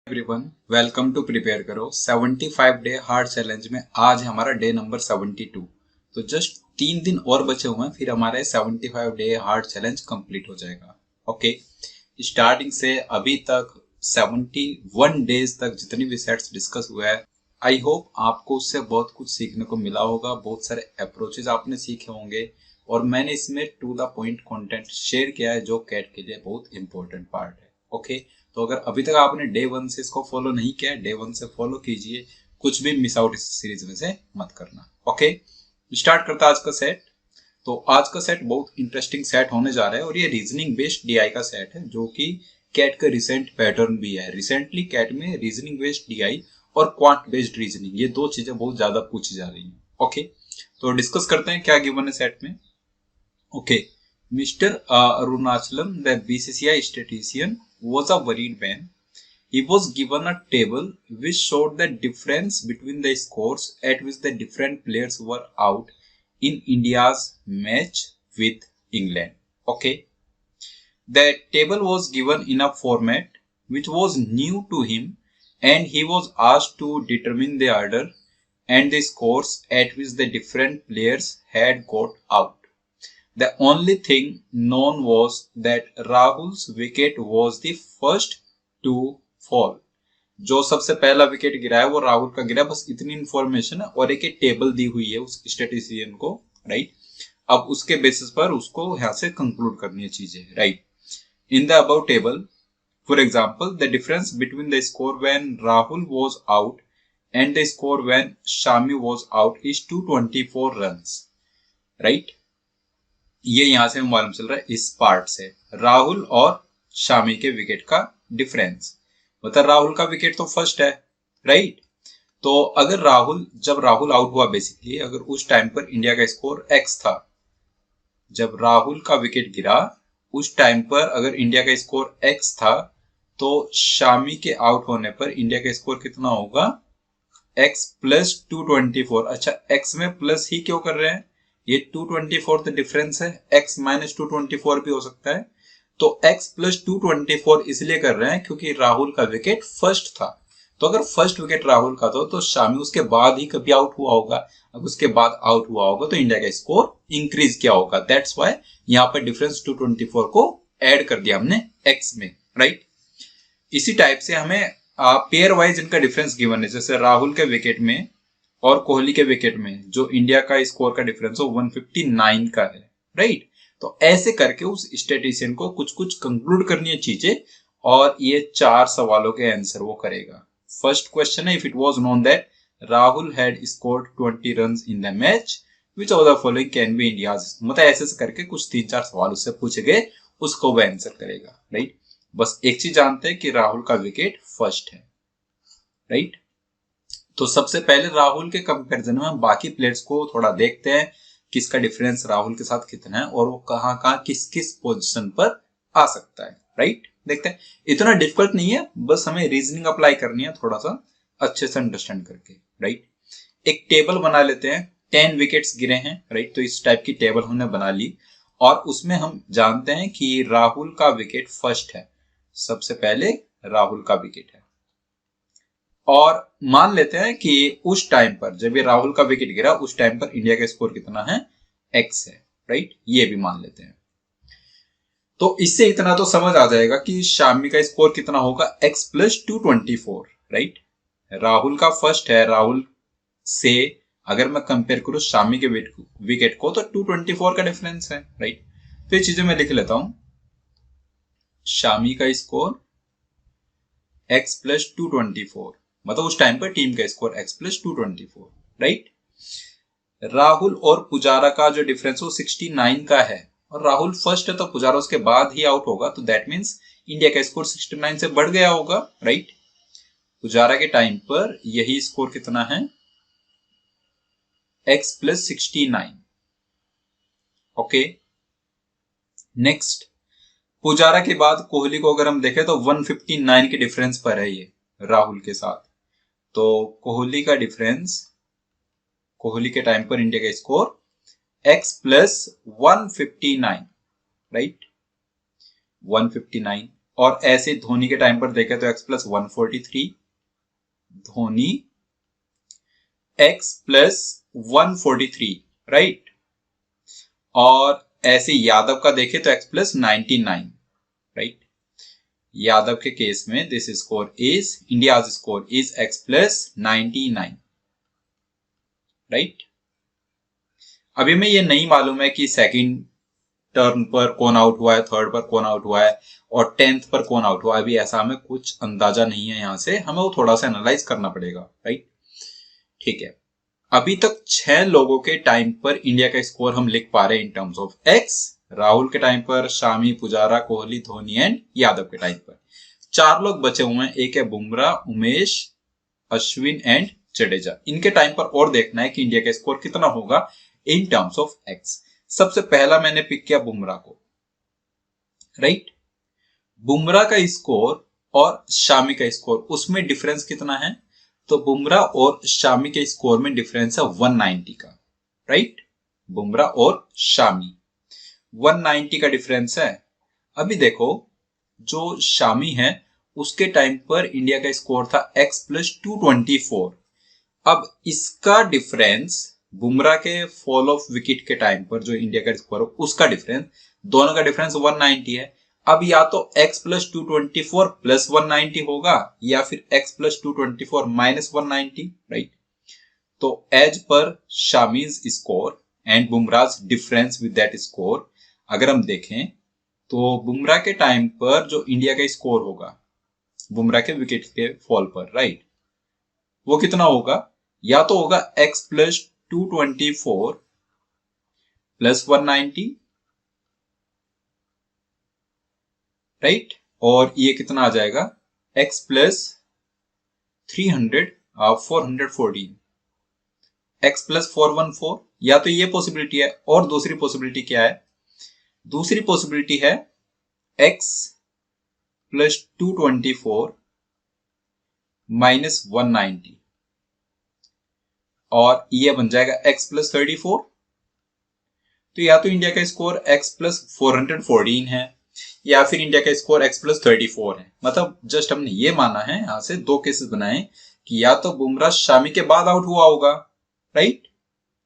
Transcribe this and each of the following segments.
Everyone, welcome to prepare करो 75 day hard challenge में आज है हमारा डे नंबर 72। तो जस्ट 3 दिन और बचे हुए हैं, फिर हमारे 75 डे हार्ड चैलेंज कंप्लीट हो जाएगा। ओके, स्टार्टिंग से अभी तक 71 डेज तक जितनी भी सेट्स डिस्कस हुआ है, आई होप आपको उससे बहुत कुछ सीखने को मिला होगा। बहुत सारे अप्रोचेज आपने सीखे होंगे और मैंने इसमें to the point content share किया है जो कैट के लिए बहुत इंपॉर्टेंट पार्ट है। ओके, तो अगर अभी तक आपने डे 1 से इसको फॉलो नहीं किया है, डे 1 से फॉलो कीजिए, कुछ भी मिस आउट इस सीरीज में से मत करना। ओके, स्टार्ट करता आज का सेट। तो आज का सेट बहुत इंटरेस्टिंग सेट होने जा रहा है और ये रीजनिंग बेस्ड डीआई का सेट है जो कि कैट का रिसेंट पैटर्न भी है। रिसेंटली कैट में रीजनिंग बेस्ड डीआई और क्वांट बेस्ड रीजनिंग, ये दो चीजें बहुत ज्यादा पूछी जा रही हैं। ओके, तो डिस्कस करते हैं क्या गिवन है सेट में। Okay, Mr. Arunachalam, the BCCI statistician, was a worried man. He was given a table which showed the difference between the scores at which the different players were out in India's match with England. Okay, the table was given in a format which was new to him, and he was asked to determine the order and the scores at which the different players had got out. The only thing known was that Rahul's wicket was the first to fall. जो सबसे पहला wicket गिरा है वो राहुल का गिरा, बस इतनी इंफॉर्मेशन है और एक टेबल दी हुई है उस स्टैटिस्टिशियन को, राइट। अब उसके बेसिस पर उसको यहाँ से कंक्लूड करनी है चीजें, right. In the above table, for example, the difference between the score when Rahul was out and the score when Shami was out is 224 runs, right. ये यहां से मालूम चल रहा है इस पार्ट से, राहुल और शामी के विकेट का डिफरेंस। मतलब राहुल का विकेट तो फर्स्ट है, राइट। तो अगर जब राहुल आउट हुआ, बेसिकली अगर उस टाइम पर इंडिया का स्कोर एक्स था, जब राहुल का विकेट गिरा उस टाइम पर अगर इंडिया का स्कोर एक्स था, तो शामी के आउट होने पर इंडिया का स्कोर कितना होगा, एक्स प्लस 224। अच्छा, एक्स में प्लस ही क्यों कर रहे हैं, ये 224 तो डिफरेंस है, x माइनस 224 भी हो सकता है। तो x प्लस 224 इसलिए कर रहे हैं क्योंकि राहुल का विकेट फर्स्ट था। तो अगर फर्स्ट विकेट राहुल का था तो शामी उसके बाद ही कभी आउट हुआ होगा, अगर उसके बाद आउट हुआ होगा तो इंडिया का स्कोर इंक्रीज किया होगा। दैट्स वाई यहाँ पर डिफरेंस 224 को ऐड कर दिया हमने x में, राइट। इसी टाइप से हमें पेयर वाइज इनका डिफरेंस गिवन है, जैसे राहुल के विकेट में और कोहली के विकेट में जो इंडिया का स्कोर का डिफरेंस हो 159 का है, राइट। तो ऐसे करके उस स्टैटिस्टिशियन को कुछ कुछ कंक्लूड करनी है चीजें और ये 4 सवालों के आंसर वो करेगा। फर्स्ट क्वेश्चन है, if it was known that Rahul had scored 20 runs in the match, which of the following can be India's. मतलब ऐसे करके कुछ 3-4 सवाल उससे पूछे गए, उसको वो आंसर करेगा, राइट। बस एक चीज जानते हैं कि राहुल का विकेट फर्स्ट है, राइट। तो सबसे पहले राहुल के कंपैरिजन में हम बाकी प्लेयर्स को थोड़ा देखते हैं, किसका डिफरेंस राहुल के साथ कितना है और वो कहां कहां किस किस पोजीशन पर आ सकता है, राइट। देखते हैं, इतना डिफिकल्ट नहीं है, बस हमें रीजनिंग अप्लाई करनी है थोड़ा सा अच्छे से अंडरस्टैंड करके, राइट। एक टेबल बना लेते हैं, 10 विकेट्स गिरे हैं, राइट। तो इस टाइप की टेबल हमने बना ली और उसमें हम जानते हैं कि राहुल का विकेट फर्स्ट है, सबसे पहले राहुल का विकेट है। और मान लेते हैं कि उस टाइम पर जब ये राहुल का विकेट गिरा उस टाइम पर इंडिया का स्कोर कितना है, एक्स है, राइट। ये भी मान लेते हैं। तो इससे इतना तो समझ आ जाएगा कि शामी का स्कोर कितना होगा, एक्स प्लस 224, राइट। राहुल का फर्स्ट है, राहुल से अगर मैं कंपेयर करूं शामी के विकेट को तो 224 का डिफरेंस है, राइट। तो ये चीजें मैं लिख लेता हूं, शामी का स्कोर एक्स प्लस 224, मतलब उस टाइम पर टीम का score x plus 224, right. Rahul और पुजारा का जो डिफरेंस हो 69 का है और राहुल फर्स्ट है तो पुजारा उसके बाद ही आउट होगा, तो दैट मींस इंडिया का स्कोर 69 से बढ़ गया होगा, राइट। पुजारा के टाइम पर यही स्कोर कितना है, x plus 69। Okay, next, Pujara के बाद कोहली को अगर हम देखें तो 159 के डिफरेंस पर है ये राहुल के साथ। तो कोहली का डिफरेंस, कोहली के टाइम पर इंडिया का स्कोर x प्लस 159, राइट, 159। और ऐसे धोनी के टाइम पर देखें तो x plus 143, Dhoni x plus 143, right. और ऐसे यादव का देखें तो x प्लस 99, राइट। यादव के केस में this score is, India's score is x plus 99, right. अभी हमें ये नहीं मालूम है कि सेकंड टर्न पर कौन आउट हुआ है, थर्ड पर कौन आउट हुआ है और 10th पर कौन आउट हुआ है। अभी ऐसा हमें कुछ अंदाजा नहीं है, यहां से हमें वो थोड़ा सा एनालाइज करना पड़ेगा, राइट। ठीक है, अभी तक 6 लोगों के टाइम पर इंडिया का स्कोर हम लिख पा रहे हैं in terms of x. Rahul के टाइम पर, शामी, पुजारा, कोहली, धोनी एंड यादव के टाइम पर 4 लोग बचे हुए हैं। एक है बुमराह, उमेश, अश्विन एंड जडेजा। इनके टाइम पर और देखना है कि इंडिया का स्कोर कितना होगा इन टर्म्स ऑफ एक्स। सबसे पहला मैंने पिक किया बुमराह को, राइट। बुमराह का स्कोर और शामी का स्कोर, उसमें डिफरेंस कितना है? तो बुमराह और शामी के स्कोर में डिफरेंस है 190 का, राइट। बुमराह और शामी 190 का डिफरेंस है। अभी देखो, जो शामी है उसके टाइम पर इंडिया का स्कोर था x प्लस 224। अब इसका डिफरेंस बुमराह के फॉल ऑफ विकेट के टाइम पर जो इंडिया का स्कोर है उसका डिफरेंस, दोनों का डिफरेंस 190 है। अब या तो x प्लस 224 प्लस 190 होगा या फिर x प्लस 224 माइनस 190, राइट। तो as per Shami's score and Bumrah difference with that score अगर हम देखें तो बुमराह के टाइम पर जो इंडिया का स्कोर होगा बुमराह के विकेट के फॉल पर, राइट, वो कितना होगा? या तो होगा x प्लस 224 प्लस 190, राइट। और ये कितना आ जाएगा? x plus 414, x plus 414। या तो ये पॉसिबिलिटी है, और दूसरी पॉसिबिलिटी क्या है? दूसरी पॉसिबिलिटी है x प्लस 224 माइनस 190, और ये बन जाएगा x प्लस 34। तो या तो इंडिया का स्कोर x प्लस 414 है या फिर इंडिया का स्कोर x प्लस 34 है। मतलब जस्ट हमने ये माना है, यहां से दो केसेस बनाए कि या तो बुमराह शामी के बाद आउट हुआ होगा, राइट,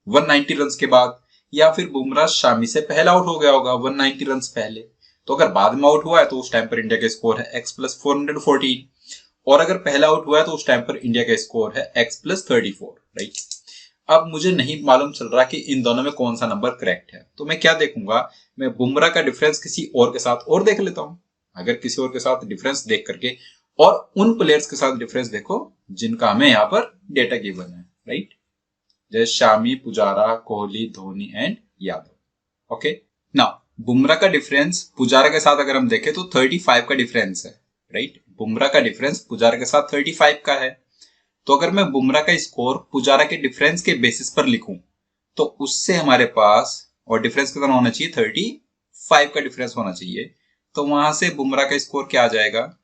190 रन के बाद, या फिर बुमराह शामी से पहले आउट हो गया होगा 190 रन पहले। तो अगर बाद में आउट हुआ है तो उस टाइम पर इंडिया का स्कोर है x प्लस 414, और अगर पहले आउट हुआ है तो उस टाइम पर इंडिया का स्कोर है x प्लस 34, राइट। अब मुझे नहीं मालूम चल रहा कि इन दोनों में कौन सा नंबर करेक्ट है, तो मैं क्या देखूंगा? मैं बुमराह का डिफरेंस किसी और के साथ और देख लेता हूं। अगर किसी और के साथ डिफरेंस देख करके, और उन प्लेयर्स के साथ डिफरेंस देखो जिनका हमें यहाँ पर डेटा गिवन है, राइट, जैसे Shami, Pujara, Kohli, Dhoni and Yadav. Okay, now Bumrah का डिफरेंस पुजारा के साथ अगर हम देखें तो 35 का डिफरेंस है, राइट। बुमराह का डिफरेंस पुजारा के साथ 35 का है। तो अगर मैं बुमराह का स्कोर पुजारा के डिफरेंस के बेसिस पर लिखूं तो उससे हमारे पास, और डिफरेंस कितना होना चाहिए? 35 का डिफरेंस होना चाहिए। तो वहां से बुमराह का स्कोर क्या आ जाएगा?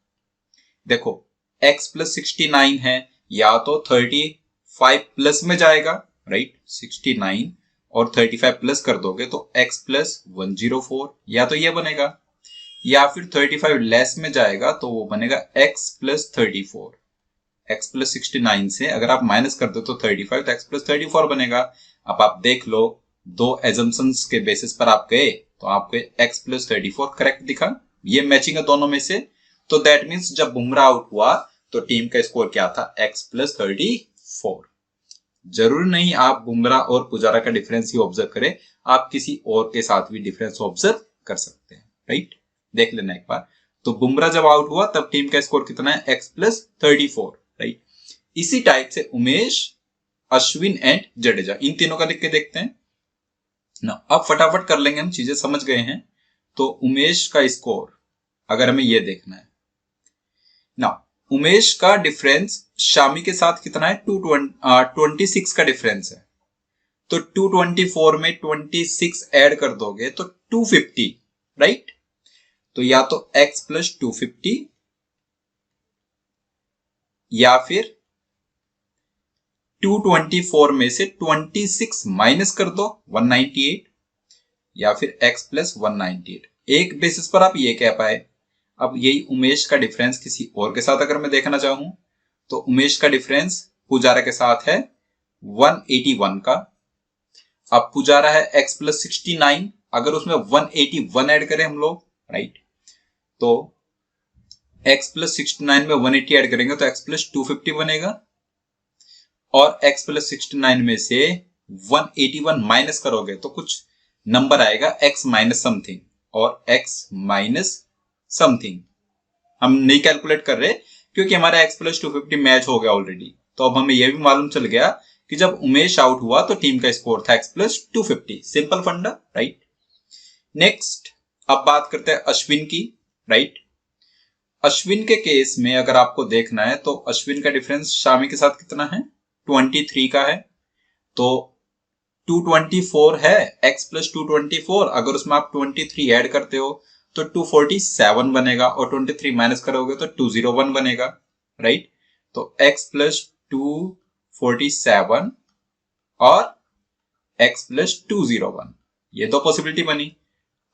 देखो, x प्लस 69 है, या तो 35 प्लस में जाएगा, राइट, 69 और 35 प्लस कर दोगे तो x प्लस 104, या तो ये बनेगा, या फिर 35 लेस में जाएगा तो वो बनेगा x प्लस 34। x प्लस 69 से अगर आप माइनस कर दो तो 35, तो x प्लस 34 बनेगा। अब आप देख लो, दो एजम्पशंस के बेसिस पर आप गए तो आपको x प्लस 34 करेक्ट दिखा, ये मैचिंग है दोनों में से। तो दैट मीन्स जब बुमराह आउट हुआ तो टीम का स्कोर क्या था? x plus 34। जरूरी नहीं आप बुमराह और पुजारा का डिफरेंस ही ऑब्जर्व करें, आप किसी और के साथ भी डिफरेंस ऑब्जर्व कर सकते हैं, राइट। देख लेना एक बार। तो बुमराह जब आउट हुआ तब टीम का स्कोर कितना है? x plus 34, right. इसी टाइप से उमेश, अश्विन एंड जडेजा, इन तीनों का लिख के देखते हैं ना। अब फटाफट कर लेंगे, हम चीजें समझ गए हैं। तो उमेश का स्कोर अगर हमें ये देखना है ना, उमेश का डिफरेंस शामी के साथ कितना है? 26 का डिफरेंस है। तो 224 में 26 ऐड कर दोगे तो 250, राइट। तो या तो x प्लस 250 या फिर 224 में से 26 माइनस कर दो 198, या फिर x प्लस 198। एक बेसिस पर आप ये कह पाए, अब यही उमेश का डिफरेंस किसी और के साथ अगर मैं देखना चाहूं तो उमेश का डिफरेंस पुजारा के साथ है 181 का। अब पुजारा है x प्लस 69, अगर उसमें 181 ऐड करें हम लोग, राइट, तो x प्लस 69 में 180 ऐड करेंगे तो x प्लस 250 बनेगा, और x प्लस 69 में से 181 माइनस करोगे तो कुछ नंबर आएगा x माइनस समथिंग, और x माइनस समथिंग हम नहीं कैलकुलेट कर रहे क्योंकि हमारा x प्लस 250 मैच हो गया ऑलरेडी। तो अब हमें यह भी मालूम चल गया कि जब उमेश आउट हुआ तो टीम का स्कोर था x प्लस 250। सिंपल फंडा, राइट। नेक्स्ट अब बात करते हैं अश्विन की, राइट। अश्विन के केस में अगर आपको देखना है तो अश्विन का डिफरेंस शामी के साथ कितना है, 23 का है। तो 224 है, x प्लस 224, अगर उसमें आप 23 ऐड करते हो तो 247 बनेगा, और 23 माइनस करोगे तो 201 बनेगा, राइट। तो x प्लस 247 और x प्लस 201, ये दो पॉसिबिलिटी बनी।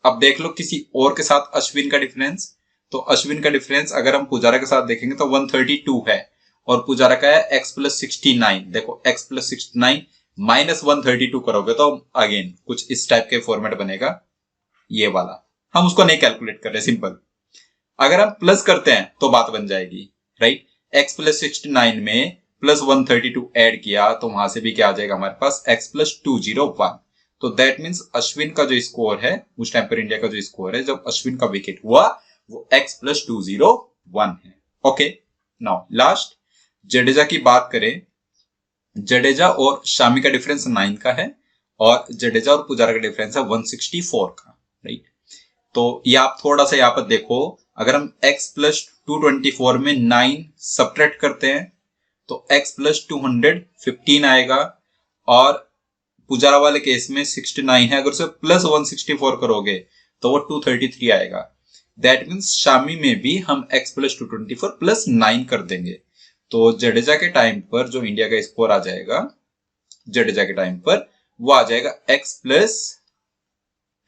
अब देख लो किसी और के साथ अश्विन का डिफरेंस, तो अश्विन का डिफरेंस अगर हम पुजारा के साथ देखेंगे तो 132 है, और पुजारा का है x प्लस 69। देखो x प्लस 69 माइनस 132 करोगे तो अगेन कुछ इस टाइप के फॉर्मेट बनेगा, ये वाला। हम उसको नहीं कैलकुलेट कर रहे, सिंपल। अगर हम प्लस करते हैं तो बात बन जाएगी, राइट। x प्लस 69 में प्लस 132 ऐड किया तो वहां से भी क्या आ जाएगा हमारे पास, x प्लस 201। तो दैट मीन्स अश्विन का जो स्कोर है उस टाइम पर, इंडिया का जो स्कोर है जब अश्विन का विकेट हुआ, वो x प्लस 201 है। ओके, नाउ लास्ट जडेजा की बात करें। जडेजा और शामी का डिफरेंस 9 का है, और जडेजा और पुजारा का डिफरेंस है 164 का, राइट। तो ये आप थोड़ा सा यहाँ पर देखो, अगर हम x प्लस 224 में 9 सब्ट्रैक्ट करते हैं तो x प्लस 215 आएगा, और पुजारा वाले केस में 69 है, अगर उसे प्लस 164 करोगे तो वो 233 आएगा। दैट मीन्स शामी में भी हम x प्लस 224 प्लस 9 कर देंगे। तो जडेजा के टाइम पर जो इंडिया का स्कोर आ जाएगा, जडेजा के टाइम पर वो आ जाएगा x प्लस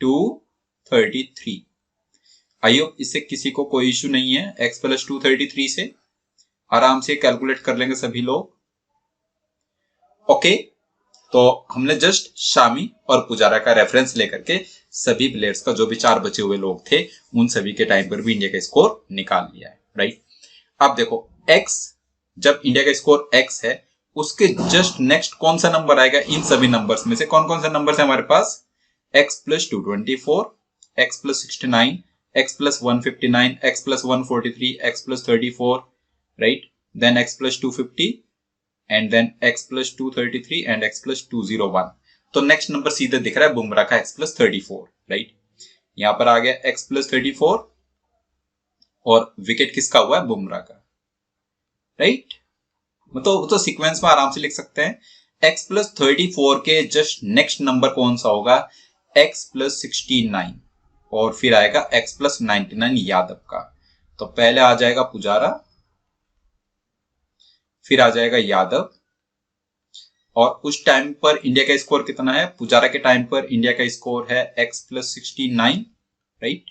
233। आई होप इससे किसी को कोई इश्यू नहीं है, x प्लस 233 से आराम से कैलकुलेट कर लेंगे सभी लोग। ओके, तो हमने जस्ट शामी और पुजारा का रेफरेंस लेकर के सभी प्लेयर्स का जो भी 4 बचे हुए लोग थे उन सभी के टाइम पर भी इंडिया का स्कोर निकाल लिया है, राइट। अब देखो x, जब इंडिया का स्कोर x है उसके जस्ट नेक्स्ट कौन सा नंबर आएगा, इन सभी नंबर्स में से कौन कौन सा नंबर है हमारे पास, x plus 224, x plus 69, x plus 159, x plus 143, x plus 34, right, then x plus 250 and then x plus 233 and x plus 201। तो नेक्स्ट नंबर सीधे दिख रहा है बुमराह का x प्लस 34, राइट। यहां पर आ गया x प्लस 34 और विकेट किसका हुआ है, बुमराह का, राइट। तो सीक्वेंस में आराम से लिख सकते हैं, x प्लस 34 के जस्ट नेक्स्ट नंबर कौन सा होगा, x प्लस 69, और फिर आएगा x प्लस 99 यादव का। तो पहले आ जाएगा पुजारा, फिर आ जाएगा यादव, और उस टाइम पर इंडिया का स्कोर कितना है, पुजारा के टाइम पर इंडिया का स्कोर है x प्लस 69, राइट,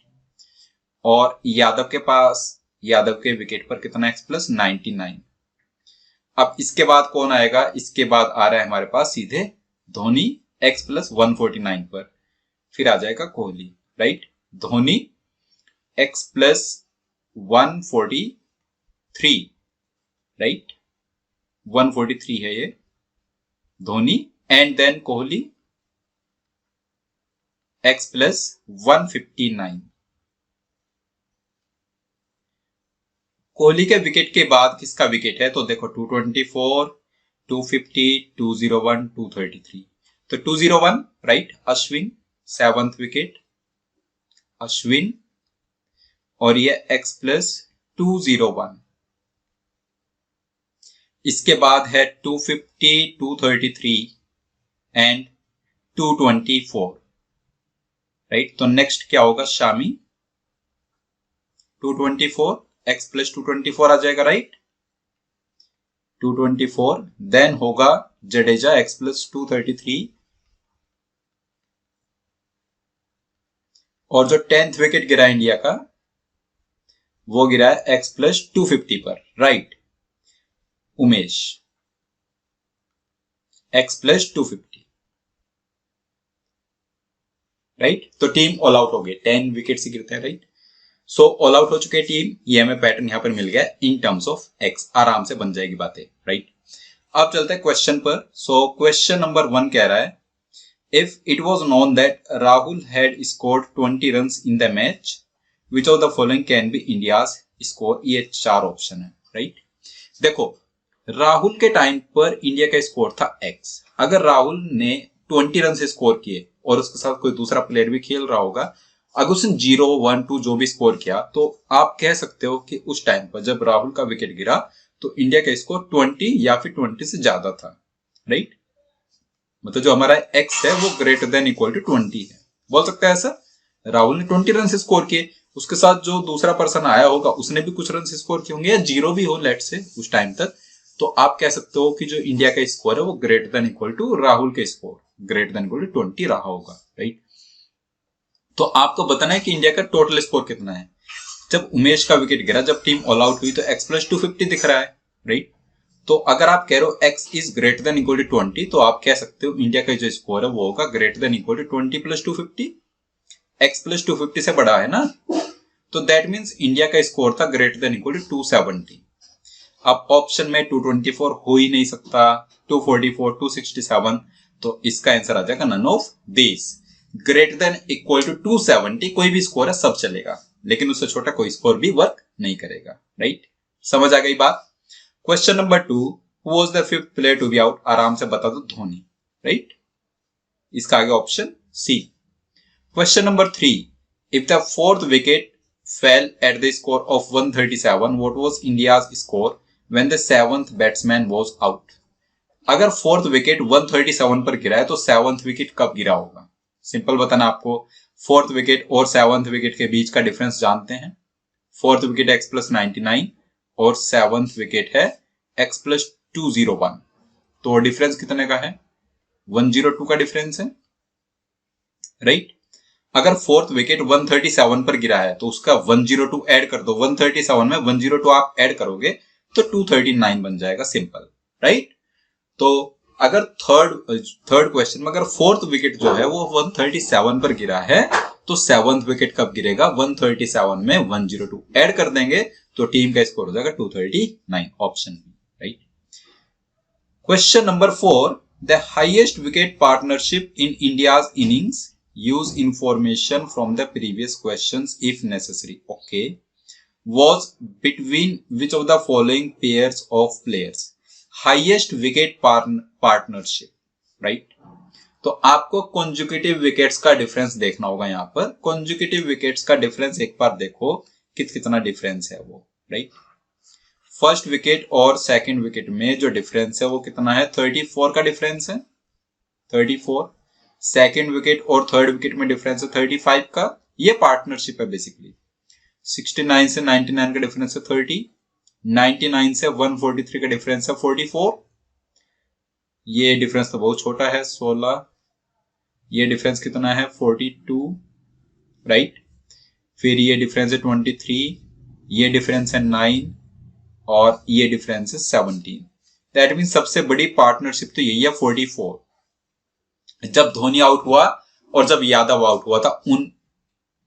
और यादव के पास, यादव के विकेट पर कितना x प्लस 99। अब इसके बाद कौन आएगा, इसके बाद आ रहा है हमारे पास सीधे धोनी x प्लस 149 पर, फिर आ जाएगा Kohli, right. Dhoni x plus 143, right, 143 है ये Dhoni, and then Kohli x plus 159। Kohli के विकेट के बाद किसका विकेट है, तो देखो 224, 250, 201, 233। तो 201, right, Ashwin 7th wicket, Ashwin, और ये x प्लस 201। इसके बाद है 250, 233 एंड 224, राइट। तो नेक्स्ट क्या होगा, शामी 224, x प्लस 224 आ जाएगा, राइट, 224, देन होगा जडेजा x प्लस 233, और जो 10th विकेट गिरा इंडिया का वो गिरा है x+250 पर, राइट। Umesh x+250, right. तो टीम ऑल आउट हो गई, 10 विकेट से गिरते हैं, राइट। सो ऑल आउट हो चुके हैं टीम, ये हमें पैटर्न यहां पर मिल गया इन टर्म्स ऑफ x, आराम से बन जाएगी बातें, राइट। अब चलते हैं क्वेश्चन पर। सो क्वेश्चन नंबर 1 कह रहा है, if it was known that Rahul had scored 20 runs in the match, which of the following can be India's score. ये 4 ऑप्शन है, राइट। देखो, राहुल के टाइम पर इंडिया का स्कोर था x। अगर राहुल ने 20 रन स्कोर किए और उसके साथ कोई दूसरा प्लेयर भी खेल रहा होगा, अगर उसने 0, 1, 2 जो भी स्कोर किया, तो आप कह सकते हो कि उस टाइम पर जब राहुल का विकेट गिरा तो इंडिया का स्कोर 20 या फिर 20 से ज्यादा था, राइट। मतलब जो हमारा x है वो ग्रेटर देन इक्वल टू 20 है, बोल सकते हैं ऐसा। राहुल ने 20 रन स्कोर किए, उसके साथ जो दूसरा पर्सन आया होगा उसने भी कुछ रन स्कोर किए होंगे, या 0 भी हो लेट से उस टाइम तक, तो आप कह सकते हो कि जो इंडिया का स्कोर है वो greater than equal to Rahul के score, greater than equal to 20 रहा होगा, राइट। तो आपको बताना है कि इंडिया का टोटल स्कोर कितना है। जब उमेश का विकेट गिरा, जब टीम ऑल आउट हुई, तो x+250 दिख रहा है, राइट। तो अगर आप कह रहे हो x is greater than equal to 20, तो आप कह सकते हो इंडिया का जो स्कोर है वो होगा greater than equal to 20 + 250। x+250 से बड़ा है ना, तो दैट मीन्स इंडिया का स्कोर था ग्रेटर देन इक्वल टू 270। अब ऑप्शन में 224 हो ही नहीं सकता, 244, 267, तो इसका आंसर आ जाएगा none of this. Greater than equal to 270 कोई भी स्कोर है सब चलेगा, लेकिन उससे छोटा कोई स्कोर भी वर्क नहीं करेगा, राइट। समझ आ गई बात। Question number 2, who was the 5th player to be out. आराम से बता दो, धोनी, राइट। इसका आगे option C. Question number 3, if the 4th wicket fell at the score of 137, what was India's score when the 7th batsman was out। अगर 4th wicket 137 पर गिरा है तो 7th विकेट कब गिरा होगा। सिंपल बताना आपको, 4th विकेट और 7th विकेट के बीच का डिफरेंस जानते हैं। 4th विकेट x+99 और 7th विकेट है x+201, तो डिफरेंस कितने का है, 102 का डिफरेंस है, राइट। अगर 4th विकेट 137 पर गिरा है तो उसका 102 ऐड कर दो, 137 में 102 आप ऐड करोगे तो 239 बन जाएगा, सिंपल, राइट। तो अगर थर्ड क्वेश्चन में अगर 4th विकेट जो है वो 137 पर गिरा है तो 7th विकेट कब गिरेगा, 137 में 102 ऐड कर देंगे तो टीम का स्कोर हो जाएगा 239, option B, right. Question number 4, the highest wicket partnership in India's innings, use information from the previous questions if necessary, okay, was between which of the following pairs of players। highest wicket partnership, right। तो आपको conjugative wickets का difference देखना होगा। यहाँ पर conjugative wickets का difference एक बार देखो कितना डिफरेंस है वो, राइट। फर्स्ट विकेट और सेकंड विकेट में जो डिफरेंस है वो कितना है, 34 का डिफरेंस है, 34। सेकेंड विकेट और थर्ड विकेट में डिफरेंस है 35 का, ये पार्टनरशिप है बेसिकली। 69 से 99 का डिफरेंस है 30, 99 से 143 का डिफरेंस है 44, ये डिफरेंस तो बहुत छोटा है 16, ये डिफरेंस कितना है 42, राइट। फिर ये डिफरेंस है 23, ये डिफरेंस है 9 और ये डिफरेंस है 17। दैट मीन सबसे बड़ी पार्टनरशिप तो यही है 44। जब धोनी आउट हुआ और जब यादव आउट हुआ था उन,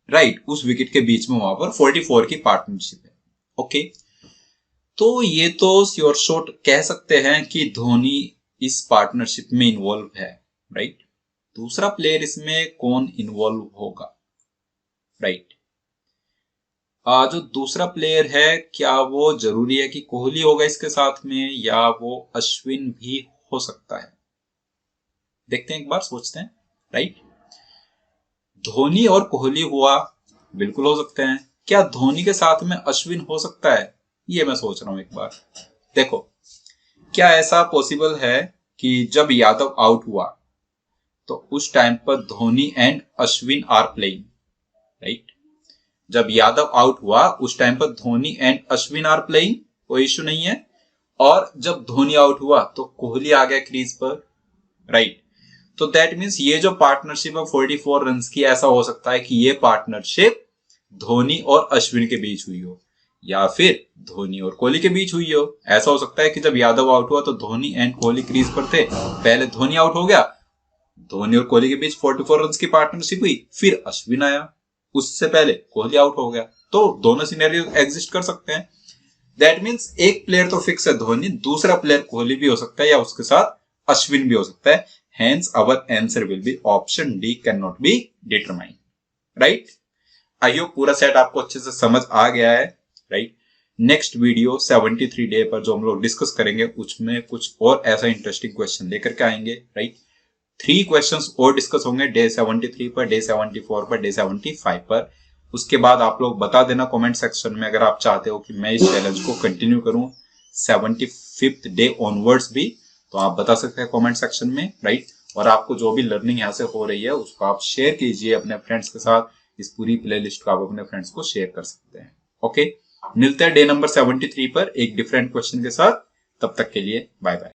राइट, उस विकेट के बीच में वहां पर 44 की पार्टनरशिप है, ओके। तो ये तो श्योर शॉट कह सकते हैं कि धोनी इस पार्टनरशिप में इन्वॉल्व है, राइट। दूसरा प्लेयर इसमें कौन इन्वॉल्व होगा, राइट। जो दूसरा प्लेयर है क्या वो जरूरी है कि कोहली होगा इसके साथ में, या वो अश्विन भी हो सकता है, देखते हैं एक बार, सोचते हैं, राइट। धोनी और कोहली हुआ, बिल्कुल हो सकते हैं। क्या धोनी के साथ में अश्विन हो सकता है, ये मैं सोच रहा हूं एक बार। देखो, क्या ऐसा पॉसिबल है कि जब यादव आउट हुआ तो उस टाइम पर Dhoni and Ashwin are playing, right. जब यादव आउट हुआ उस टाइम पर Dhoni and Ashwin are playing, कोई इश्यू नहीं है। और जब धोनी आउट हुआ तो कोहली आ गया क्रीज पर, राइट। तो दैट मीन्स ये जो पार्टनरशिप है 44 रन की, ऐसा हो सकता है कि ये पार्टनरशिप धोनी और अश्विन के बीच हुई हो, या फिर धोनी और कोहली के बीच हुई हो। ऐसा हो सकता है कि जब यादव आउट हुआ तो धोनी एंड कोहली क्रीज पर थे, पहले धोनी आउट हो गया, धोनी और कोहली के बीच 44 रन की पार्टनरशिप हुई, फिर अश्विन आया, उससे पहले कोहली आउट हो गया। तो दोनों सिनेरियो एग्जिस्ट कर सकते हैं। दैट मीन्स एक प्लेयर तो फिक्स है धोनी, दूसरा प्लेयर कोहली भी हो सकता है या उसके साथ अश्विन भी हो सकता है। Hence our answer will be option D, can not be determine. Right, I hope पूरा सेट आपको अच्छे से समझ आ गया है। राइट, नेक्स्ट वीडियो 73 डे पर जो हम लोग डिस्कस करेंगे उसमें कुछ और ऐसा इंटरेस्टिंग क्वेश्चन लेकर के आएंगे। राइट, 3 क्वेश्चंस और डिस्कस होंगे डे 73 पर, डे 74 पर, डे 75 पर। उसके बाद आप लोग बता देना कमेंट सेक्शन में अगर आप चाहते हो कि मैं इस चैलेंज को कंटिन्यू करूं 75th डे ऑनवर्ड्स भी, तो आप बता सकते हैं कमेंट सेक्शन में। राइट, और आपको जो भी लर्निंग यहाँ से हो रही है उसको आप शेयर कीजिए अपने फ्रेंड्स के साथ। इस पूरी प्लेलिस्ट को आप अपने फ्रेंड्स को शेयर कर सकते हैं। ओके, मिलते हैं डे नंबर 73 पर एक डिफरेंट क्वेश्चन के साथ। तब तक के लिए बाय बाय।